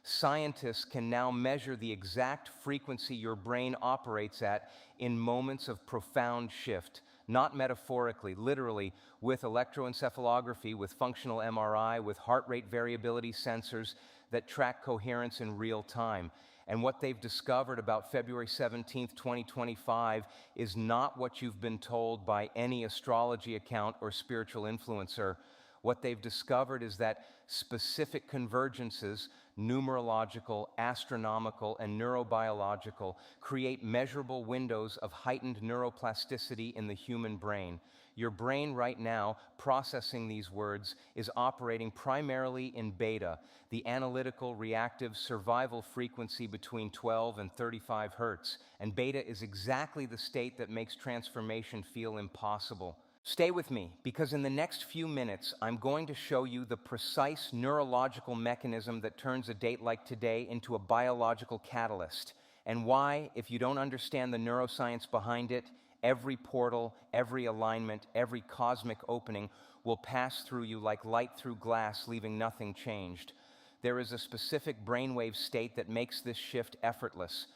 Scientists can now measure the exact frequency your brain operates at in moments of profound shift, not metaphorically, literally, with electroencephalography, with functional MRI, with heart rate variability sensors that track coherence in real time. And what they've discovered about February 17th, 2025 is not what you've been told by any astrology account or spiritual influencer. What they've discovered is that specific convergences, numerological, astronomical, and neurobiological, create measurable windows of heightened neuroplasticity in the human brain. Your brain right now, processing these words, is operating primarily in beta, the analytical, reactive, survival frequency between 12 and 35 hertz. And beta is exactly the state that makes transformation feel impossible. Stay with me, because in the next few minutes, I'm going to show you the precise neurological mechanism that turns a date like today into a biological catalyst, and why, if you don't understand the neuroscience behind it, every portal, every alignment, every cosmic opening will pass through you like light through glass, leaving nothing changed. There is a specific brainwave state that makes this shift effortless,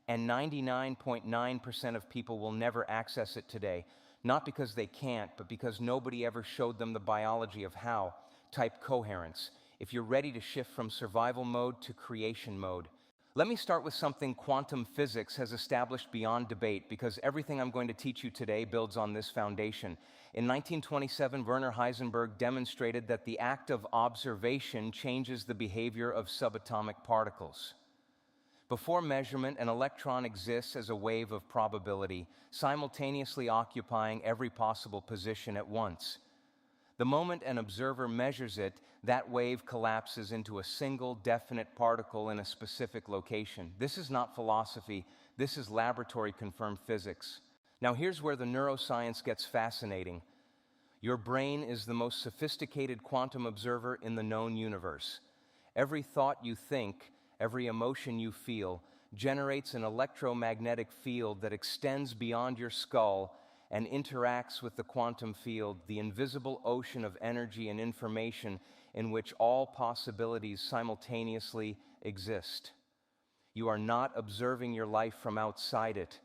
and 99.9% of people will never access it today. Not because they can't, but because nobody ever showed them the biology of how. Type coherence, if you're ready to shift from survival mode to creation mode. Let me start with something quantum physics has established beyond debate, because everything I'm going to teach you today builds on this foundation. In 1927, Werner Heisenberg demonstrated that the act of observation changes the behavior of subatomic particles. Before measurement, an electron exists as a wave of probability, simultaneously occupying every possible position at once. The moment an observer measures it, that wave collapses into a single definite particle in a specific location. This is not philosophy, this is laboratory-confirmed physics. Now here's where the neuroscience gets fascinating. Your brain is the most sophisticated quantum observer in the known universe. Every thought you think, every emotion you feel, generates an electromagnetic field that extends beyond your skull and interacts with the quantum field, the invisible ocean of energy and information in which all possibilities simultaneously exist. You are not observing your life from outside it.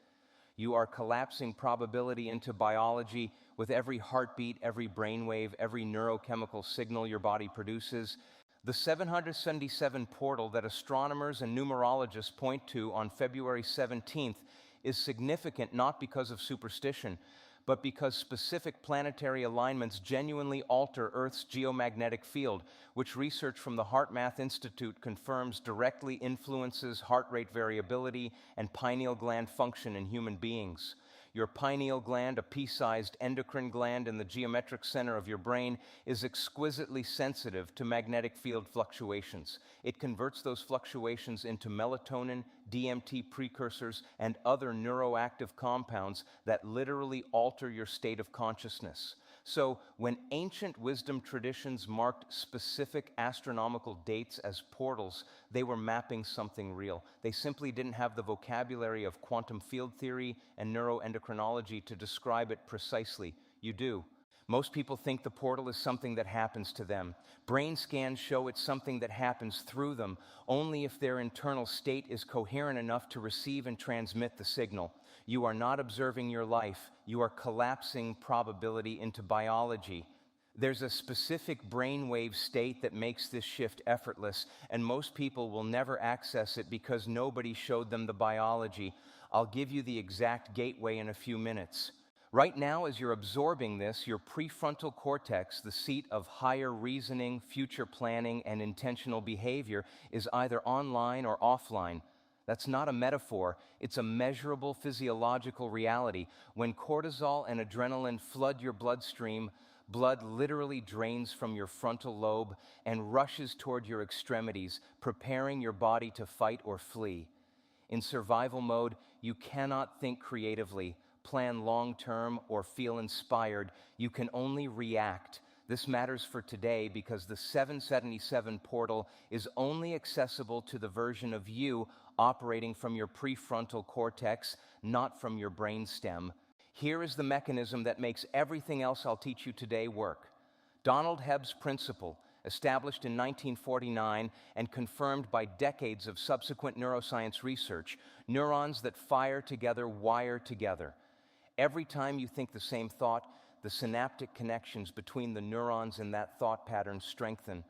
You are collapsing probability into biology with every heartbeat, every brainwave, every neurochemical signal your body produces. The 777 portal that astronomers and numerologists point to on February 17th is significant not because of superstition, but because specific planetary alignments genuinely alter Earth's geomagnetic field, which research from the HeartMath Institute confirms directly influences heart rate variability and pineal gland function in human beings. Your pineal gland, a pea-sized endocrine gland in the geometric center of your brain, is exquisitely sensitive to magnetic field fluctuations. It converts those fluctuations into melatonin, DMT precursors, and other neuroactive compounds that literally alter your state of consciousness. So, when ancient wisdom traditions marked specific astronomical dates as portals, they were mapping something real. They simply didn't have the vocabulary of quantum field theory and neuroendocrinology to describe it precisely. You do. Most people think the portal is something that happens to them. Brain scans show it's something that happens through them, only if their internal state is coherent enough to receive and transmit the signal. You are not observing your life, you are collapsing probability into biology. There's a specific brainwave state that makes this shift effortless, and most people will never access it because nobody showed them the biology. I'll give you the exact gateway in a few minutes. Right now, as you're absorbing this, your prefrontal cortex, the seat of higher reasoning, future planning, and intentional behavior, is either online or offline. That's not a metaphor, it's a measurable physiological reality. When cortisol and adrenaline flood your bloodstream, blood literally drains from your frontal lobe and rushes toward your extremities, preparing your body to fight or flee. In survival mode, you cannot think creatively, plan long-term, or feel inspired. You can only react. This matters for today because the 777 portal is only accessible to the version of you operating from your prefrontal cortex, not from your brainstem. Here is the mechanism that makes everything else I'll teach you today work. Donald Hebb's principle. established in 1949 and confirmed by decades of subsequent neuroscience research. Neurons that fire together wire together. Every time you think the same thought, the synaptic connections between the neurons in that thought pattern strengthen.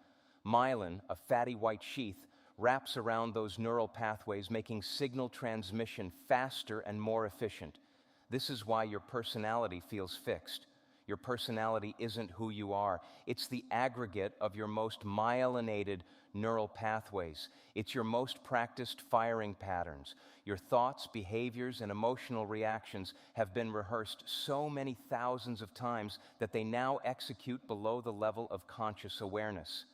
Myelin, a fatty white sheath, wraps around those neural pathways, making signal transmission faster and more efficient. This is why your personality feels fixed. Your personality isn't who you are. It's the aggregate of your most myelinated neural pathways. It's your most practiced firing patterns. Your thoughts, behaviors, and emotional reactions have been rehearsed so many thousands of times that they now execute below the level of conscious awareness.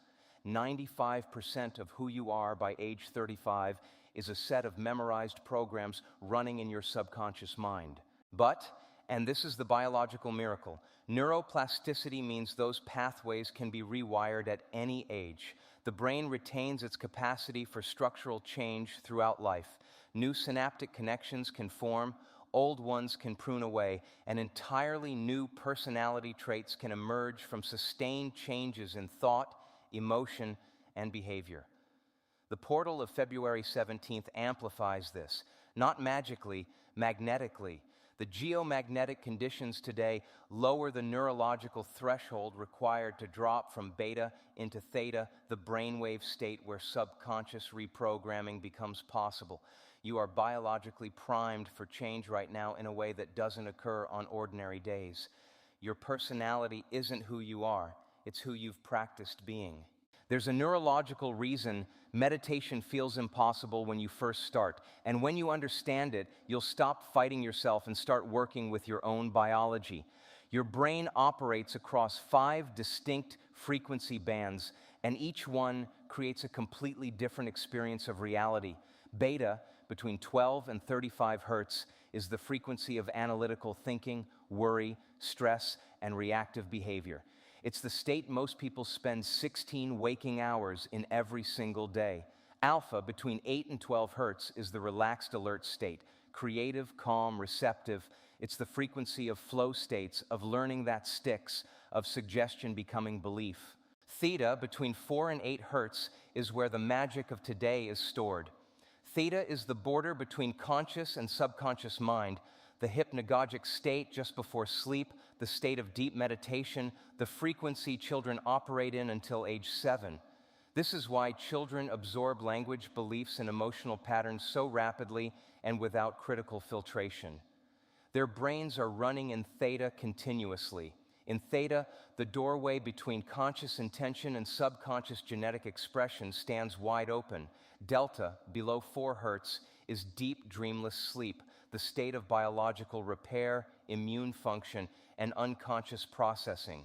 95% of who you are by age 35 is a set of memorized programs running in your subconscious mind. But, and this is the biological miracle, neuroplasticity means those pathways can be rewired at any age. The brain retains its capacity for structural change throughout life. New synaptic connections can form, old ones can prune away, and entirely new personality traits can emerge from sustained changes in thought, emotion, and behavior. The portal of February 17th amplifies this, not magically, magnetically. The geomagnetic conditions today lower the neurological threshold required to drop from beta into theta, the brainwave state where subconscious reprogramming becomes possible. You are biologically primed for change right now in a way that doesn't occur on ordinary days. Your personality isn't who you are, it's who you've practiced being. There's a neurological reason meditation feels impossible when you first start. And when you understand it, you'll stop fighting yourself and start working with your own biology. Your brain operates across 5 distinct frequency bands, and each one creates a completely different experience of reality. Beta, between 12 and 35 hertz, is the frequency of analytical thinking, worry, stress, and reactive behavior. It's the state most people spend 16 waking hours in every single day. Alpha, between 8 and 12 hertz, is the relaxed alert state. Creative, calm, receptive. It's the frequency of flow states, of learning that sticks, of suggestion becoming belief. Theta, between 4 and 8 hertz, is where the magic of today is stored. Theta is the border between conscious and subconscious mind, the hypnagogic state just before sleep, the state of deep meditation, the frequency children operate in until age 7. This is why children absorb language, beliefs, and emotional patterns so rapidly and without critical filtration. Their brains are running in theta continuously. In theta, the doorway between conscious intention and subconscious genetic expression stands wide open. Delta, below 4 hertz, is deep dreamless sleep, the state of biological repair, immune function, and unconscious processing.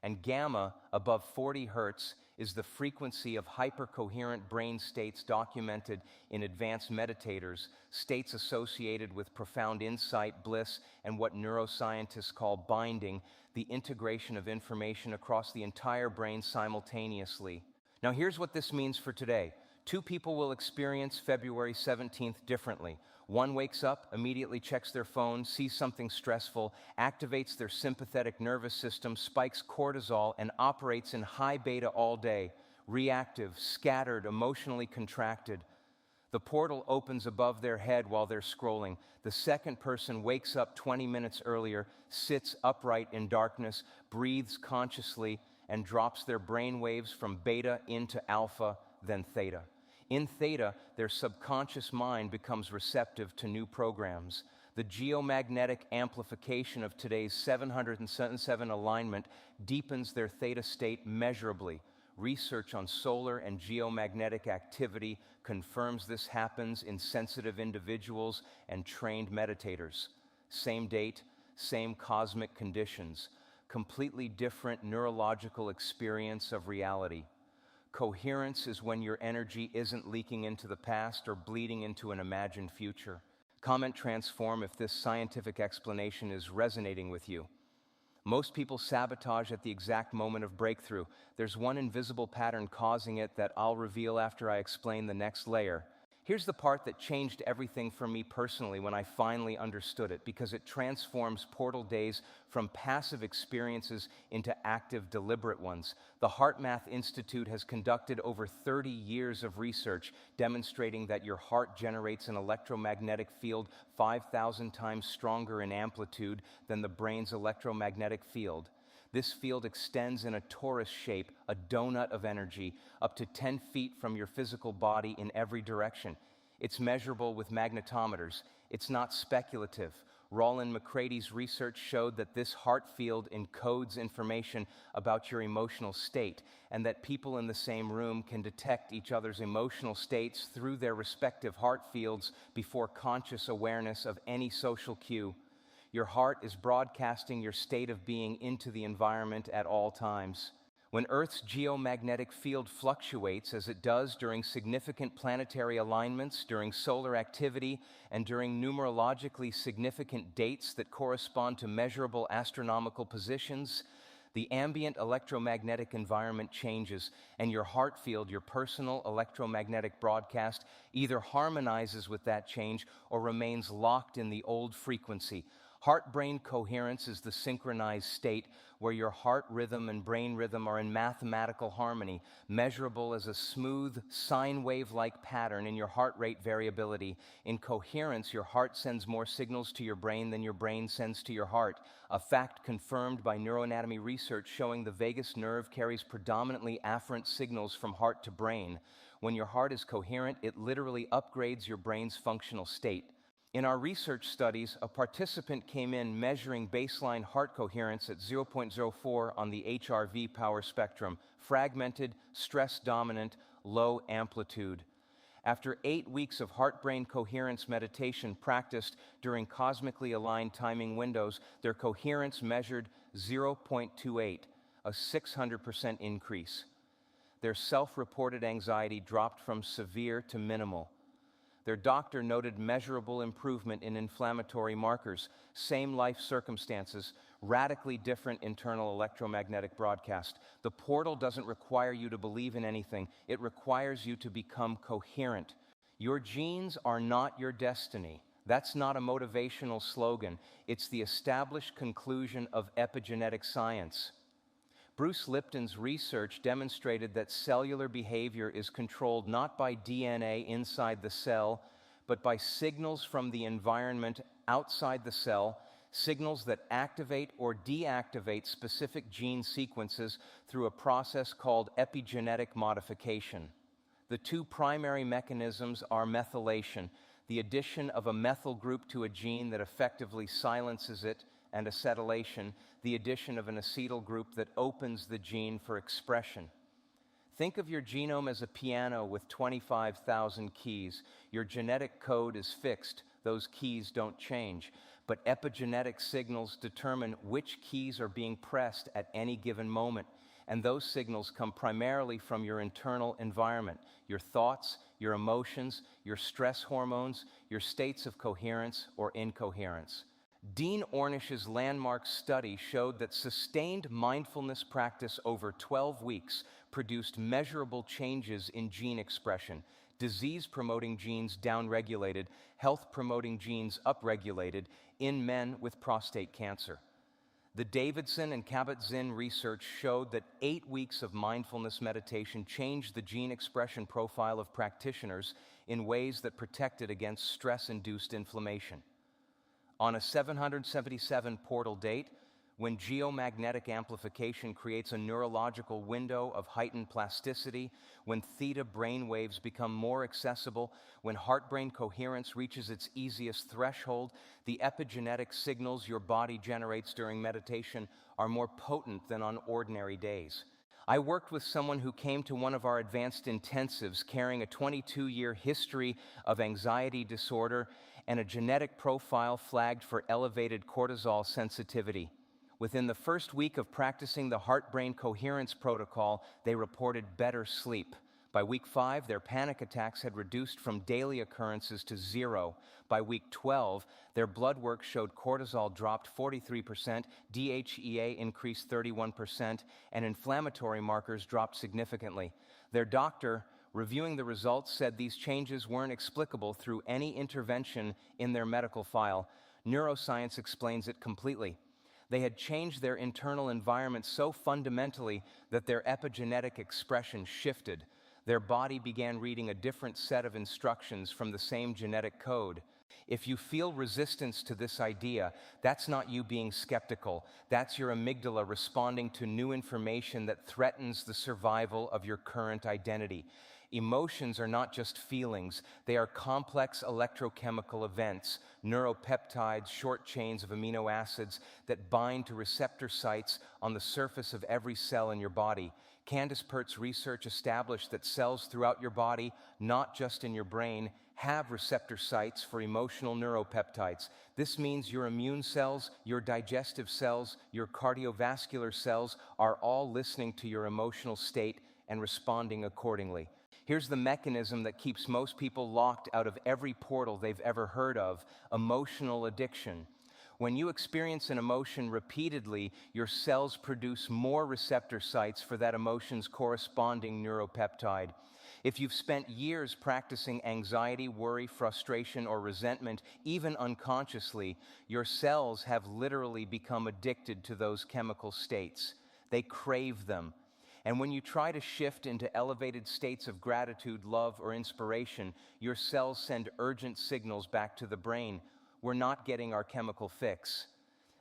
And gamma, above 40 hertz, is the frequency of hypercoherent brain states documented in advanced meditators, states associated with profound insight, bliss, and what neuroscientists call binding, the integration of information across the entire brain simultaneously. Now here's what this means for today. 2 people will experience February 17th differently. One wakes up, immediately checks their phone, sees something stressful, activates their sympathetic nervous system, spikes cortisol, and operates in high beta all day, reactive, scattered, emotionally contracted. The portal opens above their head while they're scrolling. The second person wakes up 20 minutes earlier, sits upright in darkness, breathes consciously, and drops their brain waves from beta into alpha, then theta. In theta, their subconscious mind becomes receptive to new programs. The geomagnetic amplification of today's 707 alignment deepens their theta state measurably. Research on solar and geomagnetic activity confirms this happens in sensitive individuals and trained meditators. Same date, same cosmic conditions, completely different neurological experience of reality. Coherence is when your energy isn't leaking into the past or bleeding into an imagined future. Comment transform if this scientific explanation is resonating with you. Most people sabotage at the exact moment of breakthrough. There's one invisible pattern causing it that I'll reveal after I explain the next layer. Here's the part that changed everything for me personally when I finally understood it, because it transforms portal days from passive experiences into active, deliberate ones. The HeartMath Institute has conducted over 30 years of research demonstrating that your heart generates an electromagnetic field 5,000 times stronger in amplitude than the brain's electromagnetic field. This field extends in a torus shape, a donut of energy, up to 10 feet from your physical body in every direction. It's measurable with magnetometers. It's not speculative. Roland McCrady's research showed that this heart field encodes information about your emotional state, and that people in the same room can detect each other's emotional states through their respective heart fields before conscious awareness of any social cue. Your heart is broadcasting your state of being into the environment at all times. When Earth's geomagnetic field fluctuates, as it does during significant planetary alignments, during solar activity, and during numerologically significant dates that correspond to measurable astronomical positions, the ambient electromagnetic environment changes, and your heart field, your personal electromagnetic broadcast, either harmonizes with that change or remains locked in the old frequency. Heart-brain coherence is the synchronized state where your heart rhythm and brain rhythm are in mathematical harmony, measurable as a smooth sine wave-like pattern in your heart rate variability. In coherence, your heart sends more signals to your brain than your brain sends to your heart, a fact confirmed by neuroanatomy research showing the vagus nerve carries predominantly afferent signals from heart to brain. When your heart is coherent, it literally upgrades your brain's functional state. In our research studies, a participant came in measuring baseline heart coherence at 0.04 on the HRV power spectrum, fragmented, stress-dominant, low amplitude. After 8 weeks of heart-brain coherence meditation practiced during cosmically aligned timing windows, their coherence measured 0.28, a 600% increase. Their self-reported anxiety dropped from severe to minimal. Their doctor noted measurable improvement in inflammatory markers, same life circumstances, radically different internal electromagnetic broadcast. The portal doesn't require you to believe in anything. It requires you to become coherent. Your genes are not your destiny. That's not a motivational slogan. It's the established conclusion of epigenetic science. Bruce Lipton's research demonstrated that cellular behavior is controlled not by DNA inside the cell, but by signals from the environment outside the cell, signals that activate or deactivate specific gene sequences through a process called epigenetic modification. The two primary mechanisms are methylation, the addition of a methyl group to a gene that effectively silences it, and acetylation, the addition of an acetyl group that opens the gene for expression. Think of your genome as a piano with 25,000 keys. Your genetic code is fixed. Those keys don't change. But epigenetic signals determine which keys are being pressed at any given moment. And those signals come primarily from your internal environment, your thoughts, your emotions, your stress hormones, your states of coherence or incoherence. Dean Ornish's landmark study showed that sustained mindfulness practice over 12 weeks produced measurable changes in gene expression, disease-promoting genes downregulated, health-promoting genes upregulated in men with prostate cancer. The Davidson and Kabat-Zinn research showed that 8 weeks of mindfulness meditation changed the gene expression profile of practitioners in ways that protected against stress-induced inflammation. On a 777 portal date, when geomagnetic amplification creates a neurological window of heightened plasticity, when theta brain waves become more accessible, when heart-brain coherence reaches its easiest threshold, the epigenetic signals your body generates during meditation are more potent than on ordinary days. I worked with someone who came to one of our advanced intensives carrying a 22-year history of anxiety disorder and a genetic profile flagged for elevated cortisol sensitivity. Within the first week of practicing the heart-brain coherence protocol, they reported better sleep. By week 5, their panic attacks had reduced from daily occurrences to 0. By week 12, their blood work showed cortisol dropped 43%, DHEA increased 31%, and inflammatory markers dropped significantly. Their doctor, Reviewing the results said these changes weren't explicable through any intervention in their medical file. Neuroscience explains it completely. They had changed their internal environment so fundamentally that their epigenetic expression shifted. Their body began reading a different set of instructions from the same genetic code. If you feel resistance to this idea, that's not you being skeptical. That's your amygdala responding to new information that threatens the survival of your current identity. Emotions are not just feelings. They are complex electrochemical events, neuropeptides, short chains of amino acids that bind to receptor sites on the surface of every cell in your body. Candace Pert's research established that cells throughout your body, not just in your brain, have receptor sites for emotional neuropeptides. This means your immune cells, your digestive cells, your cardiovascular cells are all listening to your emotional state and responding accordingly. Here's the mechanism that keeps most people locked out of every portal they've ever heard of: emotional addiction. When you experience an emotion repeatedly, your cells produce more receptor sites for that emotion's corresponding neuropeptide. If you've spent years practicing anxiety, worry, frustration, or resentment, even unconsciously, your cells have literally become addicted to those chemical states. They crave them. And when you try to shift into elevated states of gratitude, love, or inspiration, your cells send urgent signals back to the brain. We're not getting our chemical fix.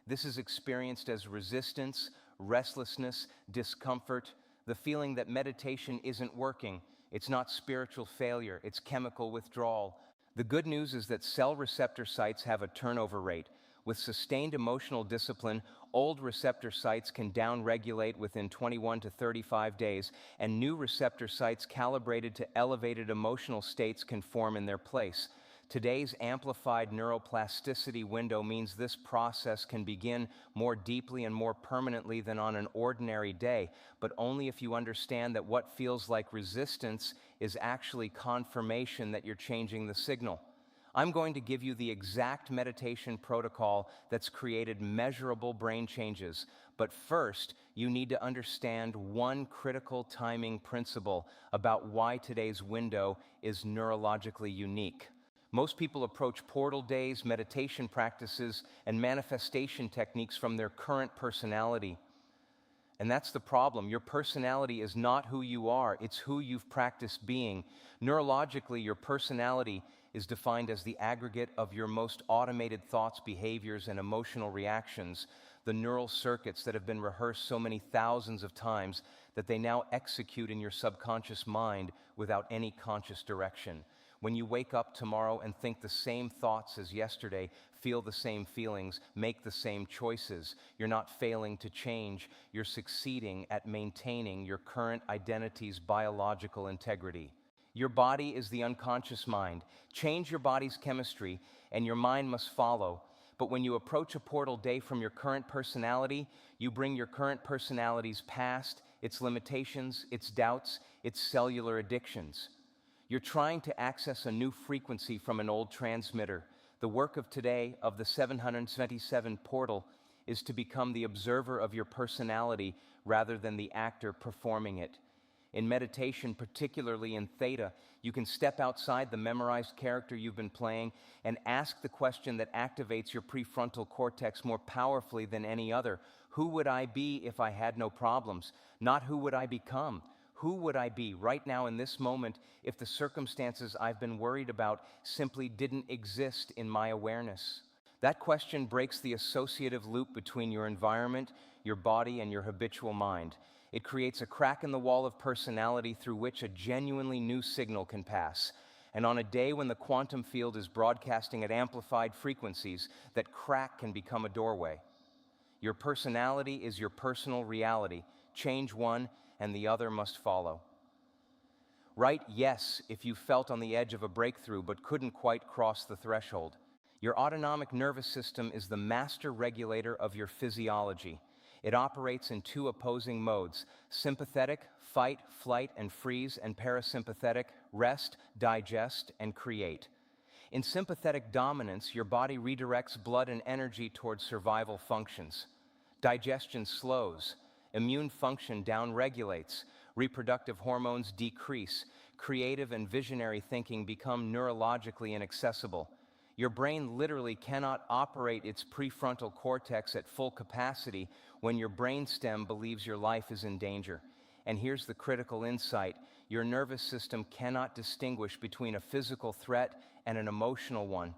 This is experienced as resistance, restlessness, discomfort, the feeling that meditation isn't working. It's not spiritual failure, it's chemical withdrawal. The good news is that cell receptor sites have a turnover rate. With sustained emotional discipline, old receptor sites can downregulate within 21 to 35 days, and new receptor sites calibrated to elevated emotional states can form in their place. Today's amplified neuroplasticity window means this process can begin more deeply and more permanently than on an ordinary day, but only if you understand that what feels like resistance is actually confirmation that you're changing the signal. I'm going to give you the exact meditation protocol that's created measurable brain changes. But first, you need to understand one critical timing principle about why today's window is neurologically unique. Most people approach portal days, meditation practices, and manifestation techniques from their current personality. And that's the problem. Your personality is not who you are, it's who you've practiced being. Neurologically, your personality is defined as the aggregate of your most automated thoughts, behaviors, and emotional reactions, the neural circuits that have been rehearsed so many thousands of times that they now execute in your subconscious mind without any conscious direction. When you wake up tomorrow and think the same thoughts as yesterday, feel the same feelings, make the same choices, you're not failing to change, you're succeeding at maintaining your current identity's biological integrity. Your body is the unconscious mind. Change your body's chemistry, and your mind must follow. But when you approach a portal day from your current personality, you bring your current personality's past, its limitations, its doubts, its cellular addictions. You're trying to access a new frequency from an old transmitter. The work of today, of the 777 portal, is to become the observer of your personality rather than the actor performing it. In meditation, particularly in theta, you can step outside the memorized character you've been playing and ask the question that activates your prefrontal cortex more powerfully than any other. Who would I be if I had no problems? Not who would I become? Who would I be right now in this moment if the circumstances I've been worried about simply didn't exist in my awareness? That question breaks the associative loop between your environment, your body, and your habitual mind. It creates a crack in the wall of personality through which a genuinely new signal can pass. And on a day when the quantum field is broadcasting at amplified frequencies, that crack can become a doorway. Your personality is your personal reality. Change one, and the other must follow. Write yes if you felt on the edge of a breakthrough but couldn't quite cross the threshold. Your autonomic nervous system is the master regulator of your physiology. It operates in two opposing modes: sympathetic, fight, flight, and freeze, and parasympathetic, rest, digest, and create. In sympathetic dominance, your body redirects blood and energy towards survival functions. Digestion slows, immune function downregulates, reproductive hormones decrease, creative and visionary thinking become neurologically inaccessible. Your brain literally cannot operate its prefrontal cortex at full capacity when your brainstem believes your life is in danger. And here's the critical insight: your nervous system cannot distinguish between a physical threat and an emotional one.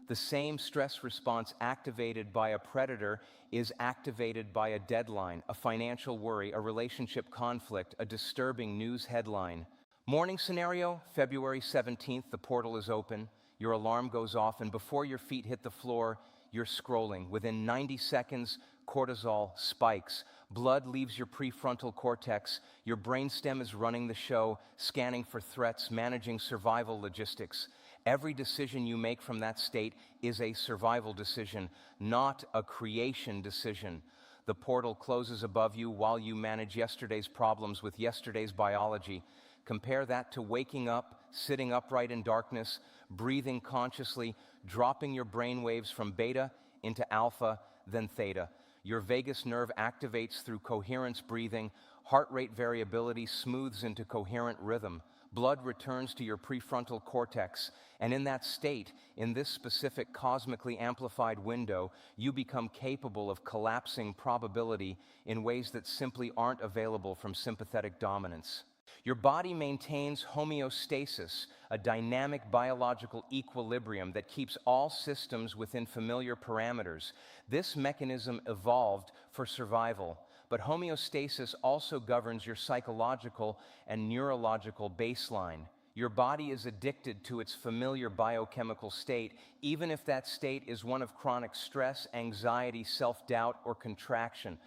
The same stress response activated by a predator is activated by a deadline, a financial worry, a relationship conflict, a disturbing news headline. Morning scenario, February 17th, the portal is open, your alarm goes off, and before your feet hit the floor, you're scrolling. Within 90 seconds, cortisol spikes. Blood leaves your prefrontal cortex. Your brainstem is running the show, scanning for threats, managing survival logistics. Every decision you make from that state is a survival decision, not a creation decision. The portal closes above you while you manage yesterday's problems with yesterday's biology. Compare that to waking up, sitting upright in darkness, breathing consciously, dropping your brain waves from beta into alpha, then theta. Your vagus nerve activates through coherence breathing, heart rate variability smooths into coherent rhythm. Blood returns to your prefrontal cortex, and in that state, in this specific cosmically amplified window, you become capable of collapsing probability in ways that simply aren't available from sympathetic dominance. Your body maintains homeostasis, a dynamic biological equilibrium that keeps all systems within familiar parameters. This mechanism evolved for survival. But homeostasis also governs your psychological and neurological baseline. Your body is addicted to its familiar biochemical state, even if that state is one of chronic stress, anxiety, self-doubt, or contraction.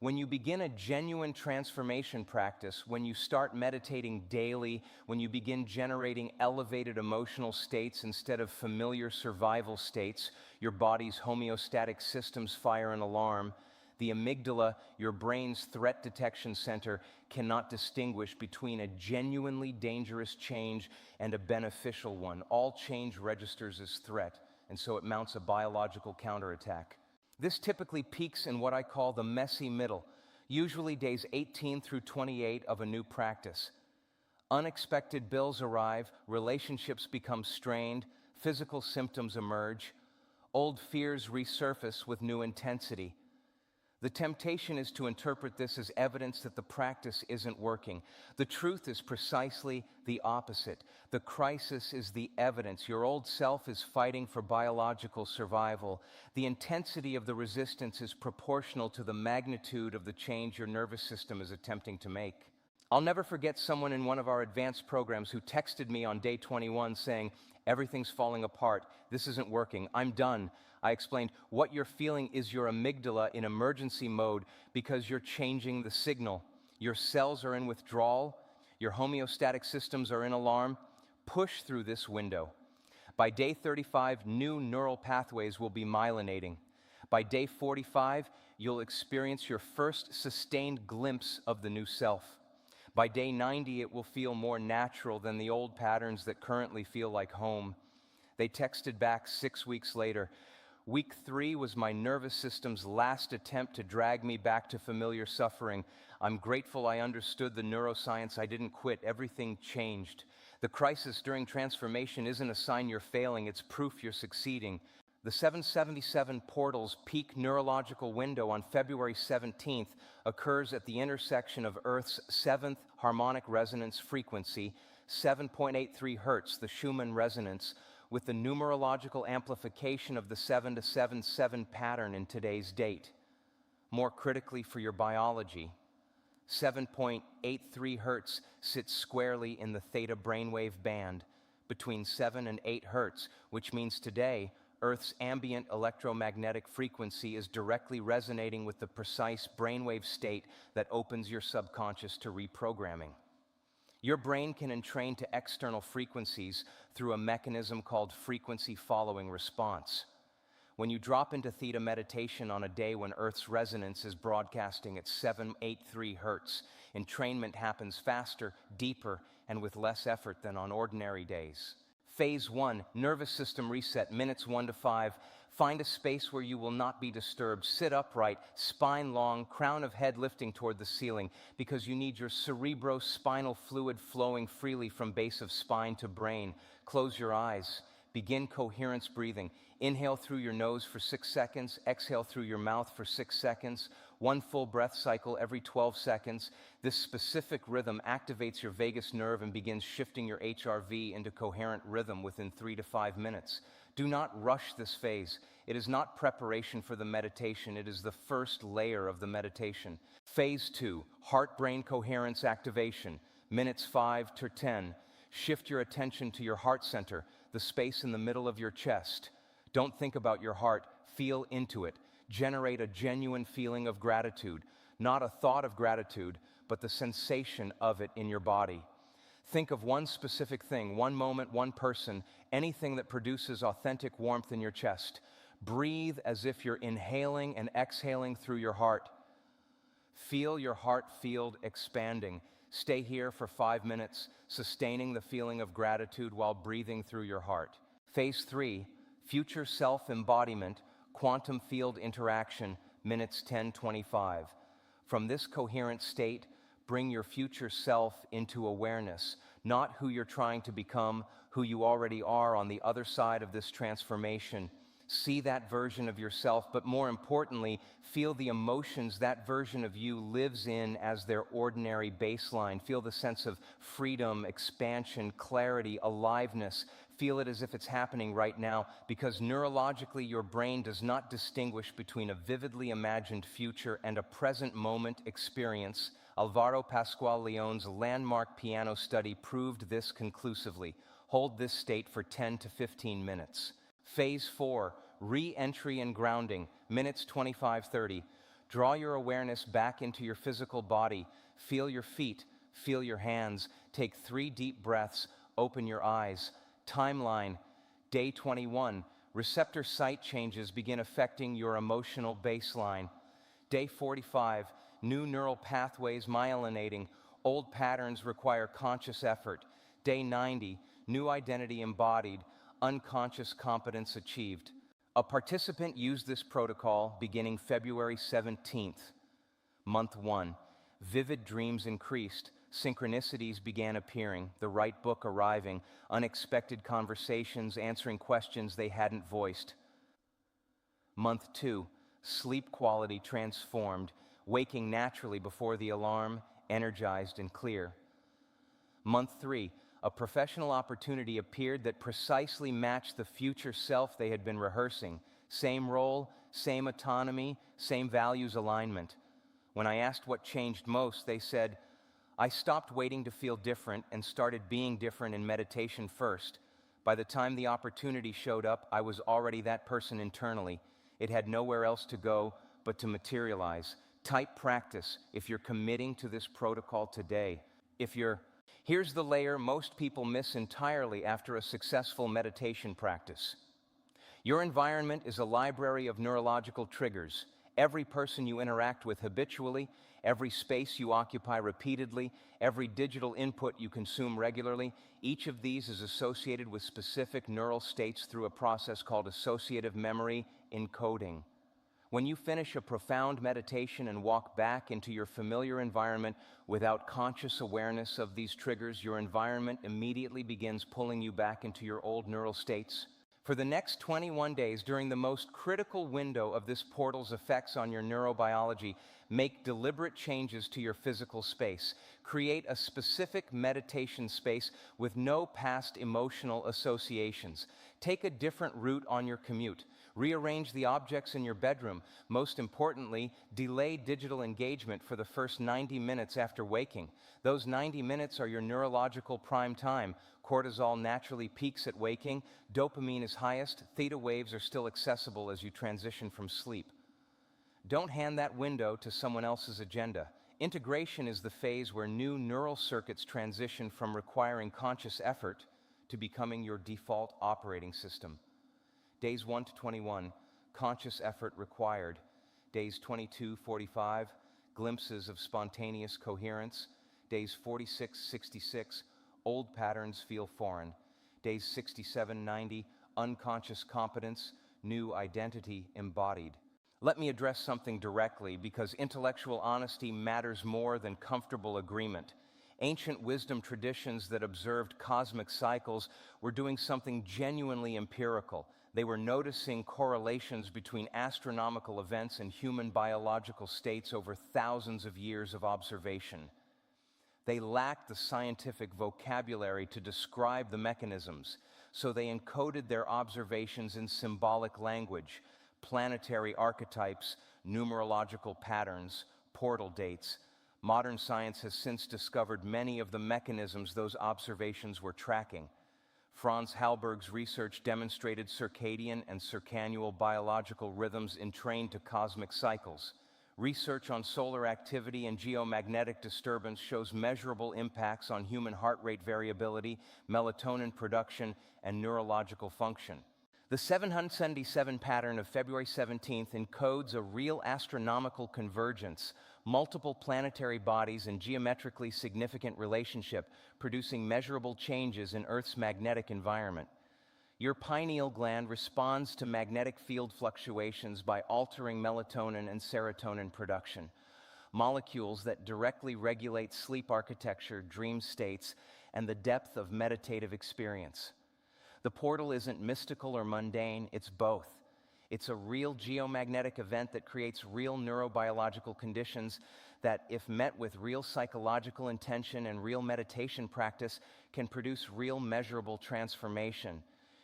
When you begin a genuine transformation practice, when you start meditating daily, when you begin generating elevated emotional states instead of familiar survival states, your body's homeostatic systems fire an alarm. The amygdala, your brain's threat detection center, cannot distinguish between a genuinely dangerous change and a beneficial one. All change registers as threat, and so it mounts a biological counterattack. This typically peaks in what I call the messy middle, usually days 18 through 28 of a new practice. Unexpected bills arrive, relationships become strained, physical symptoms emerge, old fears resurface with new intensity. The temptation is to interpret this as evidence that the practice isn't working. The truth is precisely the opposite. The crisis is the evidence. Your old self is fighting for biological survival. The intensity of the resistance is proportional to the magnitude of the change your nervous system is attempting to make. I'll never forget someone in one of our advanced programs who texted me on day 21 saying, "Everything's falling apart. This isn't working. I'm done." I explained, what you're feeling is your amygdala in emergency mode because you're changing the signal. Your cells are in withdrawal. Your homeostatic systems are in alarm. Push through this window. By day 35, new neural pathways will be myelinating. By day 45, you'll experience your first sustained glimpse of the new self. By day 90, it will feel more natural than the old patterns that currently feel like home. They texted back 6 weeks later. Week 3 was my nervous system's last attempt to drag me back to familiar suffering. I'm grateful I understood the neuroscience. I didn't quit. Everything changed. The crisis during transformation isn't a sign you're failing. It's proof you're succeeding. The 777 portal's peak neurological window on February 17th occurs at the intersection of Earth's 7th harmonic resonance frequency, 7.83 Hertz, the Schumann resonance, with the numerological amplification of the 7 to 7 pattern in today's date. More critically for your biology, 7.83 Hertz sits squarely in the theta brainwave band between 7 and 8 Hertz, which means today Earth's ambient electromagnetic frequency is directly resonating with the precise brainwave state that opens your subconscious to reprogramming. Your brain can entrain to external frequencies through a mechanism called frequency following response. When you drop into theta meditation on a day when Earth's resonance is broadcasting at 783 Hertz, entrainment happens faster, deeper, and with less effort than on ordinary days. Phase 1, nervous system reset, minutes 1 to 5. Find a space where you will not be disturbed. Sit upright, spine long, crown of head lifting toward the ceiling, because you need your cerebrospinal fluid flowing freely from base of spine to brain. Close your eyes. Begin coherence breathing. Inhale through your nose for 6 seconds. Exhale through your mouth for 6 seconds. One full breath cycle every 12 seconds. This specific rhythm activates your vagus nerve and begins shifting your HRV into coherent rhythm within 3 to 5 minutes. Do not rush this phase. It is not preparation for the meditation. It is the first layer of the meditation. Phase 2, heart-brain coherence activation, minutes 5 to 10. Shift your attention to your heart center, the space in the middle of your chest. Don't think about your heart. Feel into it. Generate a genuine feeling of gratitude, not a thought of gratitude, but the sensation of it in your body. Think of one specific thing, one moment, one person, anything that produces authentic warmth in your chest. Breathe as if you're inhaling and exhaling through your heart. Feel your heart field expanding. Stay here for 5 minutes, sustaining the feeling of gratitude while breathing through your heart. Phase 3, future self-embodiment, quantum field interaction, minutes 10:25. From this coherent state, bring your future self into awareness, not who you're trying to become, who you already are on the other side of this transformation. See that version of yourself, but more importantly, feel the emotions that version of you lives in as their ordinary baseline. Feel the sense of freedom, expansion, clarity, aliveness. Feel it as if it's happening right now, because neurologically your brain does not distinguish between a vividly imagined future and a present moment experience. Alvaro Pascual Leon's landmark piano study proved this conclusively. Hold this state for 10 to 15 minutes. Phase 4, re-entry and grounding, minutes 25-30. Draw your awareness back into your physical body. Feel your feet, feel your hands. Take 3 deep breaths, open your eyes. Timeline, day 21. Receptor site changes begin affecting your emotional baseline. Day 45, new neural pathways myelinating. Old patterns require conscious effort. Day 90, new identity embodied. Unconscious competence achieved. A participant used this protocol beginning February 17th. Month 1. Vivid dreams increased. Synchronicities began appearing, the right book arriving, unexpected conversations answering questions they hadn't voiced. Month 2. Sleep quality transformed, waking naturally before the alarm, energized and clear. Month 3. A professional opportunity appeared that precisely matched the future self they had been rehearsing. Same role, same autonomy, same values alignment. When I asked what changed most, they said, I stopped waiting to feel different and started being different in meditation first. By the time the opportunity showed up, I was already that person internally. It had nowhere else to go but to materialize. Type practice if you're committing to this protocol today. Here's the layer most people miss entirely after a successful meditation practice. Your environment is a library of neurological triggers. Every person you interact with habitually, every space you occupy repeatedly, every digital input you consume regularly, each of these is associated with specific neural states through a process called associative memory encoding. When you finish a profound meditation and walk back into your familiar environment without conscious awareness of these triggers, your environment immediately begins pulling you back into your old neural states. For the next 21 days, during the most critical window of this portal's effects on your neurobiology, make deliberate changes to your physical space. Create a specific meditation space with no past emotional associations. Take a different route on your commute. Rearrange the objects in your bedroom. Most importantly, delay digital engagement for the first 90 minutes after waking. Those 90 minutes are your neurological prime time. Cortisol naturally peaks at waking. Dopamine is highest. Theta waves are still accessible as you transition from sleep. Don't hand that window to someone else's agenda. Integration is the phase where new neural circuits transition from requiring conscious effort to becoming your default operating system. Days 1 to 21, conscious effort required. Days 22-45, glimpses of spontaneous coherence. Days 46-66, old patterns feel foreign. days 67-90, unconscious competence, new identity embodied. Let me address something directly, because intellectual honesty matters more than comfortable agreement. Ancient wisdom traditions that observed cosmic cycles were doing something genuinely empirical. They were noticing correlations between astronomical events and human biological states over thousands of years of observation. They lacked the scientific vocabulary to describe the mechanisms, so they encoded their observations in symbolic language, planetary archetypes, numerological patterns, portal dates. Modern science has since discovered many of the mechanisms those observations were tracking. Franz Halberg's research demonstrated circadian and circannual biological rhythms entrained to cosmic cycles. Research on solar activity and geomagnetic disturbance shows measurable impacts on human heart rate variability, melatonin production, and neurological function. The 777 pattern of February 17th encodes a real astronomical convergence, multiple planetary bodies in geometrically significant relationship, producing measurable changes in Earth's magnetic environment. Your pineal gland responds to magnetic field fluctuations by altering melatonin and serotonin production, molecules that directly regulate sleep architecture, dream states, and the depth of meditative experience. The portal isn't mystical or mundane, it's both. It's a real geomagnetic event that creates real neurobiological conditions that, if met with real psychological intention and real meditation practice, can produce real measurable transformation.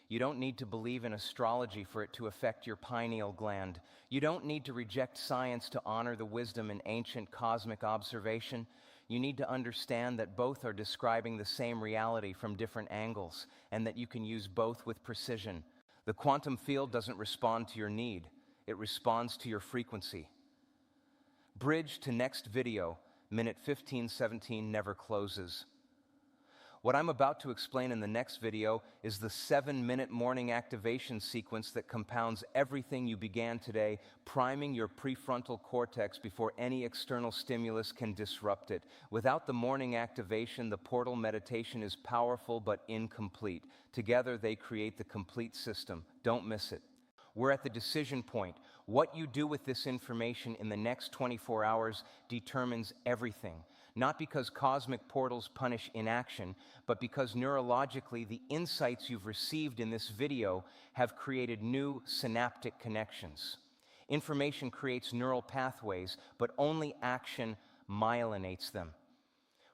You don't need to believe in astrology for it to affect your pineal gland. You don't need to reject science to honor the wisdom in ancient cosmic observation. You need to understand that both are describing the same reality from different angles, and that you can use both with precision. The quantum field doesn't respond to your need, it responds to your frequency. Bridge to next video, minute 1517 never closes. What I'm about to explain in the next video is the 7-minute morning activation sequence that compounds everything you began today, priming your prefrontal cortex before any external stimulus can disrupt it. Without the morning activation, the portal meditation is powerful but incomplete. Together, they create the complete system. Don't miss it. We're at the decision point. What you do with this information in the next 24 hours determines everything. Not because cosmic portals punish inaction, but because neurologically the insights you've received in this video have created new synaptic connections. Information creates neural pathways, but only action myelinates them.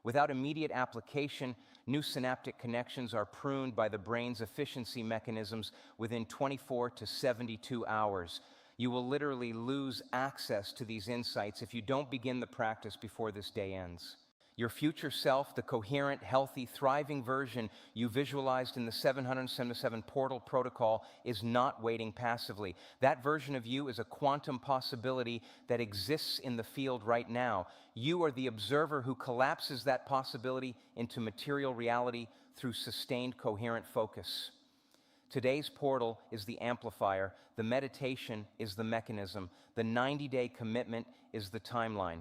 Without immediate application, new synaptic connections are pruned by the brain's efficiency mechanisms within 24 to 72 hours. You will literally lose access to these insights if you don't begin the practice before this day ends. Your future self, the coherent, healthy, thriving version you visualized in the 777 portal protocol, is not waiting passively. That version of you is a quantum possibility that exists in the field right now. You are the observer who collapses that possibility into material reality through sustained, coherent focus. Today's portal is the amplifier, the meditation is the mechanism, the 90-day commitment is the timeline,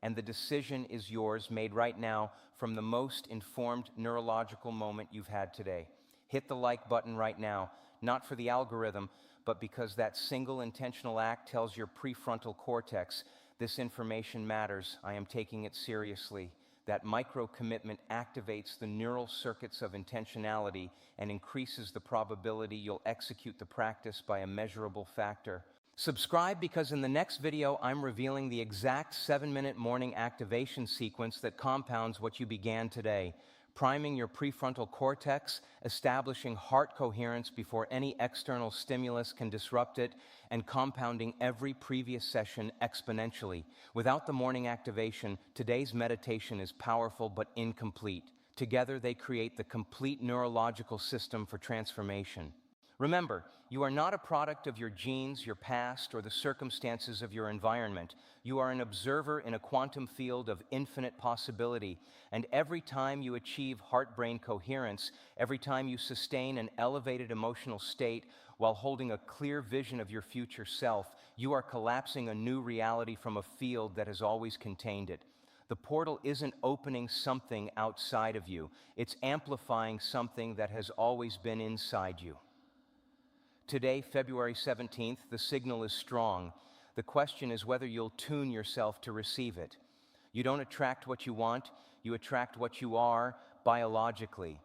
and the decision is yours, made right now from the most informed neurological moment you've had today. Hit the like button right now, not for the algorithm, but because that single intentional act tells your prefrontal cortex, this information matters, I am taking it seriously. That micro-commitment activates the neural circuits of intentionality and increases the probability you'll execute the practice by a measurable factor. Subscribe, because in the next video I'm revealing the exact 7-minute morning activation sequence that compounds what you began today, priming your prefrontal cortex, establishing heart coherence before any external stimulus can disrupt it, and compounding every previous session exponentially. Without the morning activation, today's meditation is powerful but incomplete. Together, they create the complete neurological system for transformation. Remember, you are not a product of your genes, your past, or the circumstances of your environment. You are an observer in a quantum field of infinite possibility, and every time you achieve heart-brain coherence, every time you sustain an elevated emotional state while holding a clear vision of your future self, you are collapsing a new reality from a field that has always contained it. The portal isn't opening something outside of you. It's amplifying something that has always been inside you. Today, February 17th, the signal is strong. The question is whether you'll tune yourself to receive it. You don't attract what you want, you attract what you are biologically.